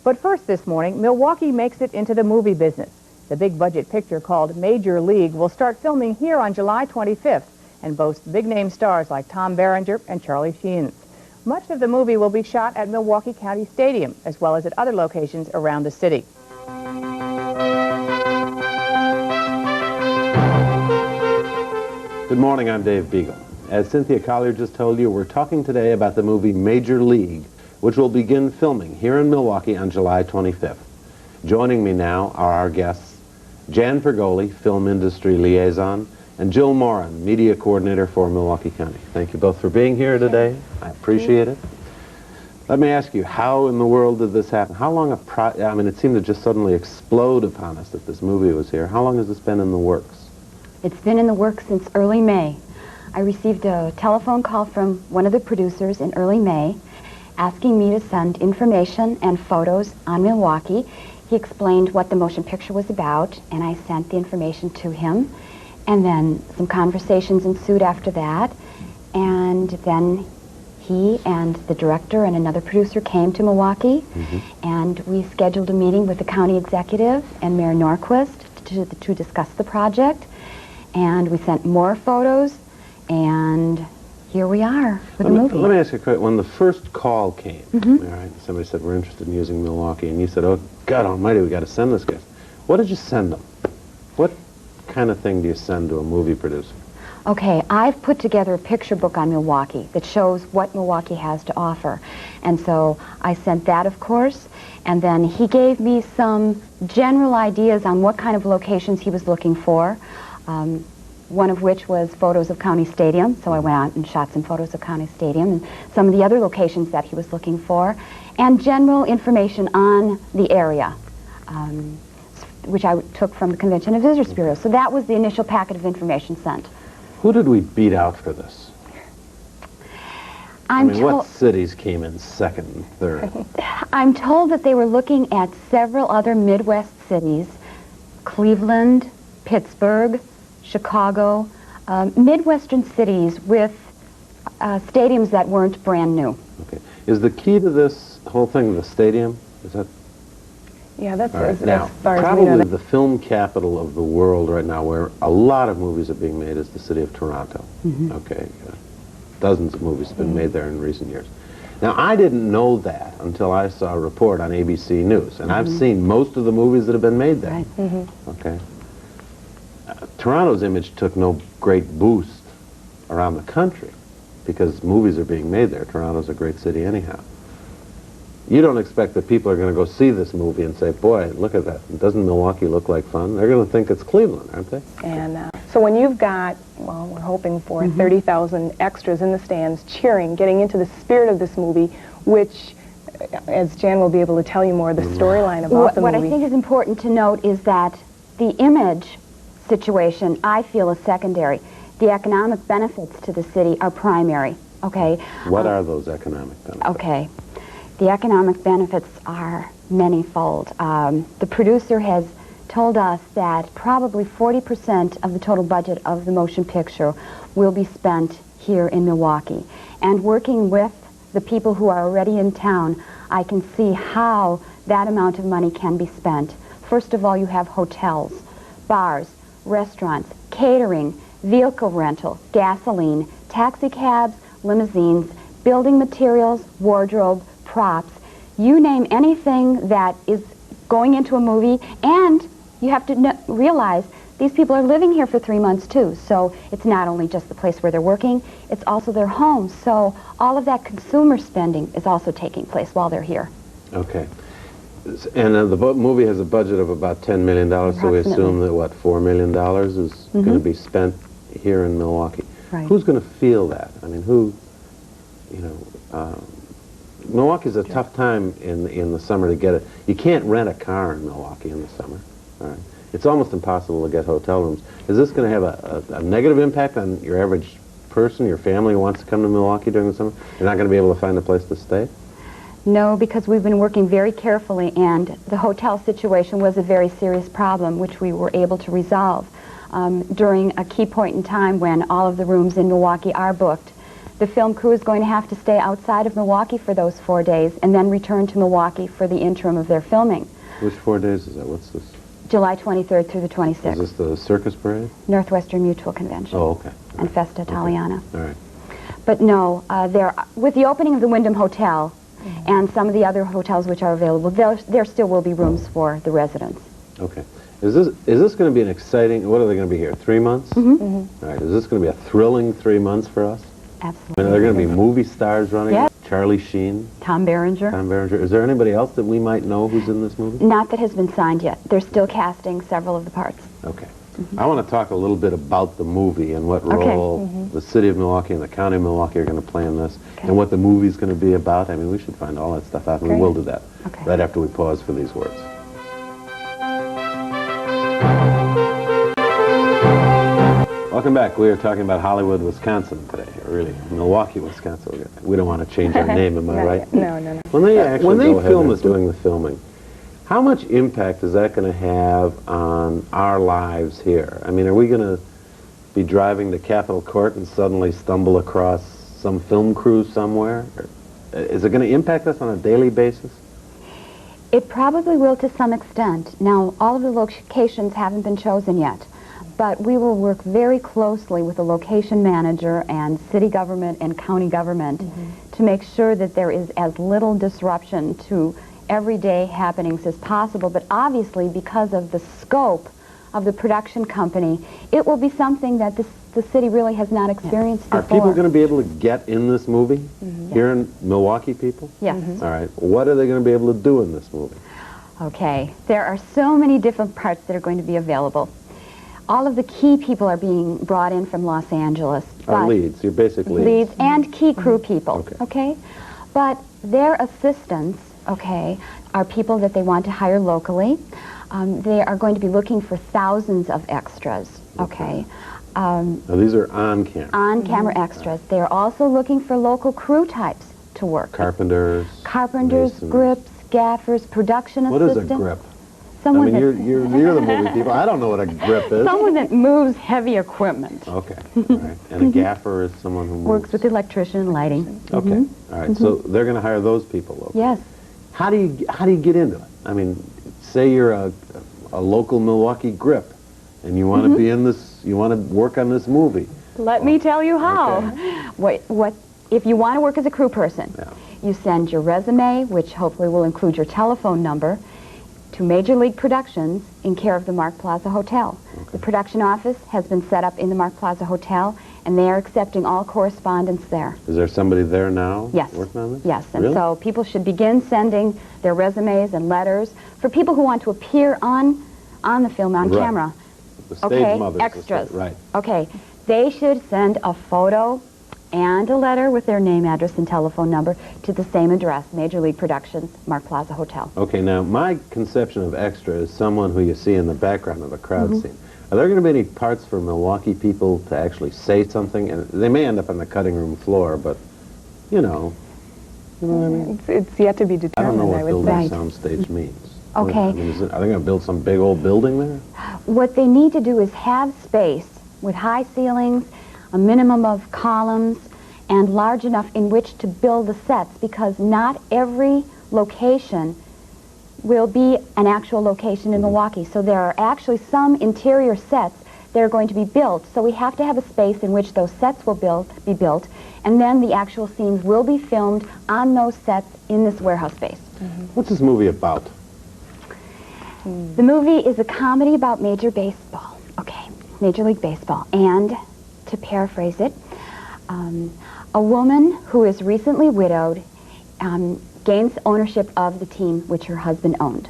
But first this morning, Milwaukee makes it into the movie business. The big-budget picture called Major League will start filming here on July 25th and boasts big-name stars like Tom Berenger and Charlie Sheen. Much of the movie will be shot at Milwaukee County Stadium, as well as at other locations around the city. Good morning, I'm Dave Beagle. As Cynthia Collier just told you, we're talking today about the movie Major League, which will begin filming here in Milwaukee on July 25th. Joining me now are our guests, Jan Pergoli, Film Industry Liaison, and Jill Moran, Media Coordinator for Milwaukee County. Thank you both for being here today. I appreciate it. Let me ask you, how in the world did this happen? How long it seemed to just suddenly explode upon us that this movie was here. How long has this been in the works? It's been in the works since early May. I received a telephone call from one of the producers in early May asking me to send information and photos on Milwaukee. He explained what the motion picture was about, and I sent the information to him. And then some conversations ensued after that, and then he and the director and another producer came to Milwaukee, and we scheduled a meeting with the county executive and Mayor Norquist to discuss the project. And we sent more photos, and here we are with the movie. Let me ask you a question. When the first call came, all right, somebody said, we're interested in using Milwaukee, and you said, oh, God almighty, we got to send this guy. What did you send them? What kind of thing do you send to a movie producer? Okay, I've put together a picture book on Milwaukee that shows what Milwaukee has to offer. And so I sent that, of course, and then he gave me some general ideas on what kind of locations he was looking for. One of which was photos of County Stadium, so I went out and shot some photos of County Stadium and some of the other locations that he was looking for, and general information on the area, which I took from the Convention and Visitors Bureau. So that was the initial packet of information sent. Who did we beat out for this? What cities came in second and third? I'm told that they were looking at several other Midwest cities, Cleveland, Pittsburgh, Chicago, Midwestern cities with stadiums that weren't brand new. Okay. Is the key to this whole thing the stadium? Is that? Yeah, that's right. Now, as far as probably we know, the film capital of the world right now, where a lot of movies are being made, is the city of Toronto. Okay. Dozens of movies have been made there in recent years. Now, I didn't know that until I saw a report on ABC News, and I've seen most of the movies that have been made there. Right. Okay. Toronto's image took no great boost around the country because movies are being made there. Toronto's a great city anyhow. You don't expect that people are going to go see this movie and say, boy, look at that. Doesn't Milwaukee look like fun? They're going to think it's Cleveland, aren't they? And so when you've got, well, we're hoping for 30,000 extras in the stands cheering, getting into the spirit of this movie, which, as Jan will be able to tell you more, the storyline about the movie. What I think is important to note is that the image situation, I feel, is secondary. The economic benefits to the city are primary, okay? What are those economic benefits? Okay. The economic benefits are manyfold. The producer has told us that probably 40% of the total budget of the motion picture will be spent here in Milwaukee. And working with the people who are already in town, I can see how that amount of money can be spent. First of all, you have hotels, bars, restaurants, catering, vehicle rental, gasoline, taxi cabs, limousines, building materials, wardrobe, props. You name anything that is going into a movie, and you have to realize these people are living here for 3 months too, so it's not only just the place where they're working, it's also their home. So all of that consumer spending is also taking place while they're here. Okay. And the movie has a budget of about $10 million, so we assume that, what, $4 million is going to be spent here in Milwaukee. Right. Who's going to feel that? I mean, Milwaukee's a tough time in the summer to get it. You can't rent a car in Milwaukee in the summer. All right. It's almost impossible to get hotel rooms. Is this going to have a negative impact on your average person, your family who wants to come to Milwaukee during the summer? You're not going to be able to find a place to stay? No, because we've been working very carefully, and the hotel situation was a very serious problem, which we were able to resolve during a key point in time when all of the rooms in Milwaukee are booked. The film crew is going to have to stay outside of Milwaukee for those 4 days and then return to Milwaukee for the interim of their filming. Which 4 days is that? What's this? July 23rd through the 26th. Is this the circus parade? Northwestern Mutual Convention. Oh, okay. And Festa Italiana. All right. But no, with the opening of the Wyndham Hotel and some of the other hotels which are available, there still will be rooms for the residents. Okay. Is this going to be an exciting, what are they going to be here, 3 months? All right. Is this going to be a thrilling 3 months for us? Absolutely. I mean, are there going to be movie stars running? Yes. Charlie Sheen? Tom Berenger. Tom Berenger. Is there anybody else that we might know who's in this movie? Not that has been signed yet. They're still casting several of the parts. Okay. I want to talk a little bit about the movie and what role the city of Milwaukee and the county of Milwaukee are going to play in this, and what the movie's going to be about. I mean, we should find all that stuff out, and we will do that right after we pause for these words. Welcome back. We are talking about Hollywood, Wisconsin today. Really, Milwaukee, Wisconsin. We don't want to change our name, am I right? No. When they film this, doing the filming, how much impact is that going to have on our lives here? I mean, are we going to be driving to Capitol Court and suddenly stumble across some film crew somewhere? Is it going to impact us on a daily basis? It probably will to some extent. Now, all of the locations haven't been chosen yet, but we will work very closely with the location manager and city government and county government to make sure that there is as little disruption to everyday happenings as possible. But obviously, because of the scope of the production company, it will be something that the city really has not experienced before. Are people going to be able to get in this movie here in Milwaukee, people? Yes. All right. What are they going to be able to do in this movie? Okay. There are so many different parts that are going to be available. All of the key people are being brought in from Los Angeles. Leads. You're basically leads and key crew people. Okay. But their assistants, are people that they want to hire locally. They are going to be looking for thousands of extras, Now, these are on camera. On-camera extras. They're also looking for local crew types to work. Carpenters, masons. grips, gaffers, production assistants. What is a grip? Someone I mean, you're the movie people. I don't know what a grip is. Someone that moves heavy equipment. Okay, all right. And a gaffer is someone who works with electrician and lighting. Okay, all right. So they're going to hire those people locally. Yes. How do you get into it? I mean, say you're a local Milwaukee grip, and you want to be in this. You want to work on this movie. Let me tell you how. Okay. What if you want to work as a crew person? You send your resume, which hopefully will include your telephone number, to Major League Productions in care of the Mark Plaza Hotel. The production office has been set up in the Mark Plaza Hotel, and they are accepting all correspondence there. Is there somebody there now Yes. working on this? Yes, and Really? so people should begin sending their resumes and letters for people who want to appear on the film on camera. The stage mothers. Extras. Right. Okay, they should send a photo and a letter with their name, address, and telephone number to the same address, Major League Productions, Mark Plaza Hotel. Okay, now my conception of extra is someone who you see in the background of a crowd scene. Are there going to be any parts for Milwaukee people to actually say something? And they may end up on the cutting room floor, but, you know what I mean? It's yet to be I determined, don't know what would building say. soundstage means. Okay. I mean, are they going to build some big old building there? What they need to do is have space with high ceilings, a minimum of columns, and large enough in which to build the sets, because not every location will be an actual location in Milwaukee. So there are actually some interior sets that are going to be built. So we have to have a space in which those sets will be built, and then the actual scenes will be filmed on those sets in this warehouse space. What's this movie about? The movie is a comedy about Major Baseball. Major League Baseball. And, to paraphrase it, a woman who is recently widowed gains ownership of the team which her husband owned.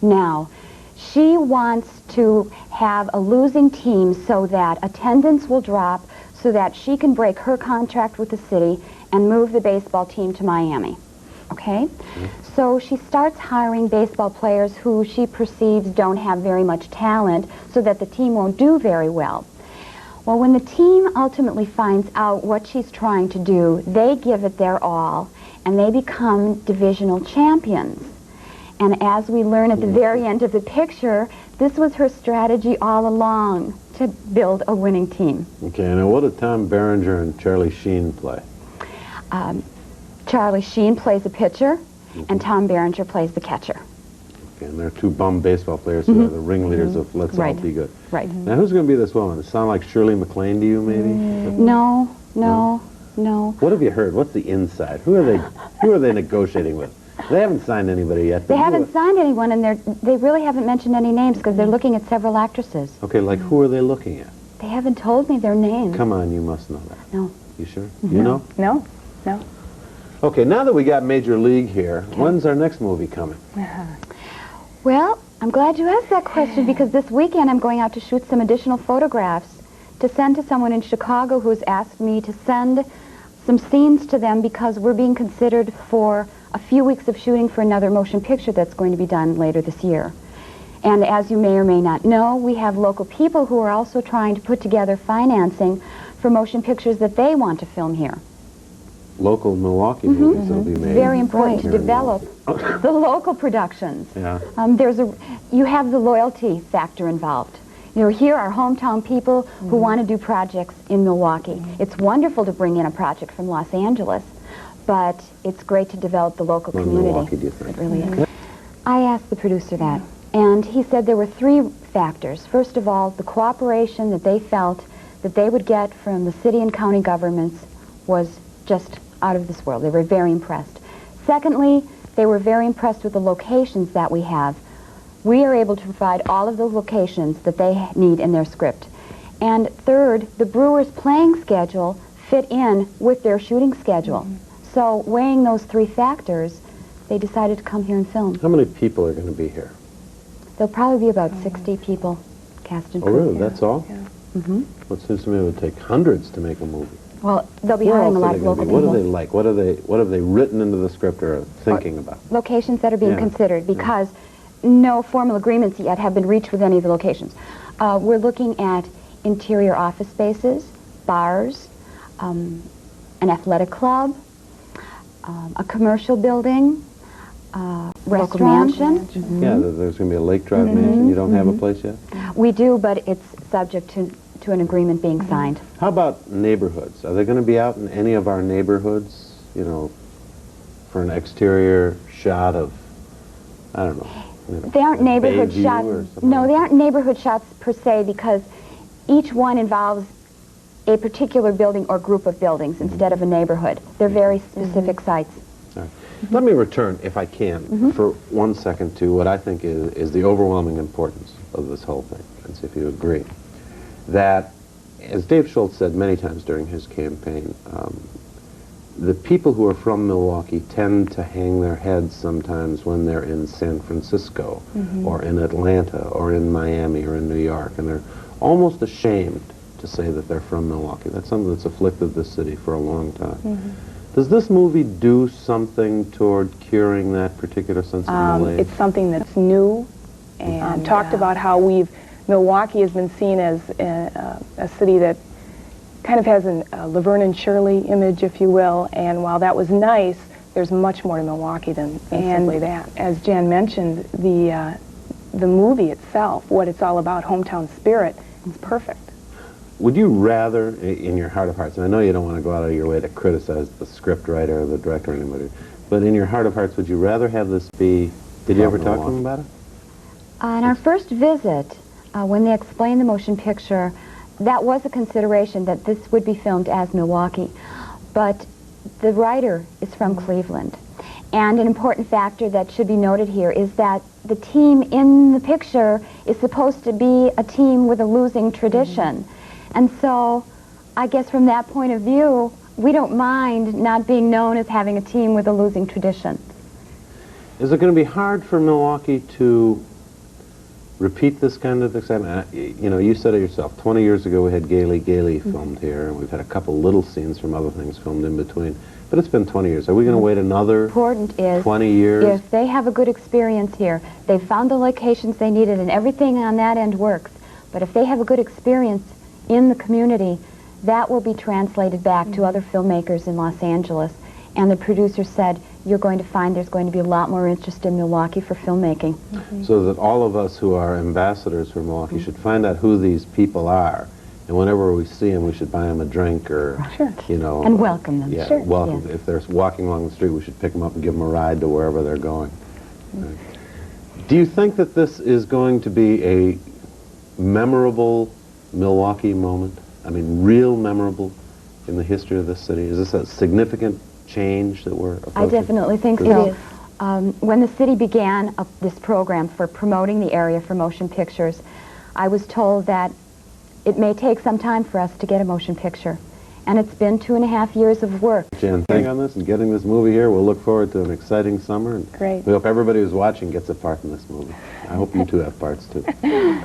Now, she wants to have a losing team so that attendance will drop, so that she can break her contract with the city and move the baseball team to Miami. So she starts hiring baseball players who she perceives don't have very much talent, so that the team won't do very well. Well, when the team ultimately finds out what she's trying to do, they give it their all, and they become divisional champions. And as we learn at the very end of the picture, this was her strategy all along, to build a winning team. Okay, now what did Tom Berenger and Charlie Sheen play? Charlie Sheen plays a pitcher, and Tom Berenger plays the catcher. Okay, and they're two bum baseball players who are the ringleaders of Let's All Be Good. Right. Now, who's going to be this woman? Does it sound like Shirley MacLaine to you, maybe? No. What have you heard? What's the inside? Who are they negotiating with? They haven't signed anybody yet. They haven't signed anyone, and they really haven't mentioned any names because they're looking at several actresses. Okay, like who are they looking at? They haven't told me their names. Come on, you must know that. No. You sure? You know? No. Okay, now that we got Major League here, when's our next movie coming? Well, I'm glad you asked that question because this weekend I'm going out to shoot some additional photographs to send to someone in Chicago who's asked me to send some scenes to them because we're being considered for a few weeks of shooting for another motion picture that's going to be done later this year. And as you may or may not know, we have local people who are also trying to put together financing for motion pictures that they want to film here. Local Milwaukee movies will be made. Very important to here in develop the local productions. Yeah. You have the loyalty factor involved. You know, here are hometown people who want to do projects in Milwaukee. It's wonderful to bring in a project from Los Angeles, but it's great to develop the local community. Milwaukee, do you think? It really is. I asked the producer that, and he said there were three factors. First of all, the cooperation that they felt that they would get from the city and county governments was just out of this world. They were very impressed. Secondly, they were very impressed with the locations that we have. We are able to provide all of the locations that they need in their script. And third, the Brewers' playing schedule fit in with their shooting schedule. So weighing those three factors, they decided to come here and film. How many people are going to be here? There'll probably be about 60 people cast and Oh, crew. really? That's all? Yeah. Well, it seems to me it would take hundreds to make a movie. Well, they'll be Where hiring a else are lot they of gonna local be? What people. are they like? What have they written into the script or are thinking about? Locations that are being Yeah. considered because no formal agreements yet have been reached with any of the locations. We're looking at interior office spaces, bars, an athletic club, a commercial building, local mansion. Yeah, there's going to be a Lake Drive mansion. You don't have a place yet? We do, but it's subject to an agreement being signed. How about neighborhoods? Are they going to be out in any of our neighborhoods, you know, for an exterior shot of, I don't know. You know, They aren't a neighborhood Bayview shots. or something No, like they that? aren't neighborhood shots per se because each one involves a particular building or group of buildings instead of a neighborhood. They're very specific sites. All right. Let me return, if I can, for 1 second to what I think is the overwhelming importance of this whole thing, and see if you agree. That, as Dave Schultz said many times during his campaign, the people who are from Milwaukee tend to hang their heads sometimes when they're in San Francisco or in Atlanta or in Miami or in New York, and they're almost ashamed to say that they're from Milwaukee. That's something that's afflicted this city for a long time. Does this movie do something toward curing that particular sense of malaise? It's something that's new and talked about how Milwaukee has been seen as a city that kind of has a Laverne and Shirley image, if you will, and while that was nice, there's much more to Milwaukee than simply that. As Jan mentioned, the movie itself, what it's all about, hometown spirit, is perfect. Would you rather, in your heart of hearts, and I know you don't want to go out of your way to criticize the script writer or the director or anybody, but in your heart of hearts, would you rather have this be, did you ever talk to them about it? On our first visit, when they explained the motion picture, that was a consideration that this would be filmed as Milwaukee. But the writer is from Cleveland. And an important factor that should be noted here is that the team in the picture is supposed to be a team with a losing tradition. And so, I guess from that point of view, we don't mind not being known as having a team with a losing tradition. Is it going to be hard for Milwaukee to repeat this kind of excitement? You know, you said it yourself. 20 years ago we had Gaily filmed here, and we've had a couple little scenes from other things filmed in between. But it's been 20 years. Are we going to wait another Important is 20 years? if they have a good experience here, they've found the locations they needed and everything on that end works. But if they have a good experience in the community, that will be translated back to other filmmakers in Los Angeles. And the producer said, you're going to find there's going to be a lot more interest in Milwaukee for filmmaking. So that all of us who are ambassadors for Milwaukee should find out who these people are, and whenever we see them, we should buy them a drink or, you know, And welcome them. Yeah, Sure. welcome. Yes. If they're walking along the street, we should pick them up and give them a ride to wherever they're going. Right. Do you think that this is going to be a memorable Milwaukee moment? I mean, real memorable in the history of this city? Is this a significant change that we're approaching? I definitely think so. When the city began this program for promoting the area for motion pictures, I was told that it may take some time for us to get a motion picture. And it's been 2.5 years of work. Jan, thank you on this and getting this movie here. We'll look forward to an exciting summer. And Great. we hope everybody who's watching gets a part in this movie. I hope you two have parts too.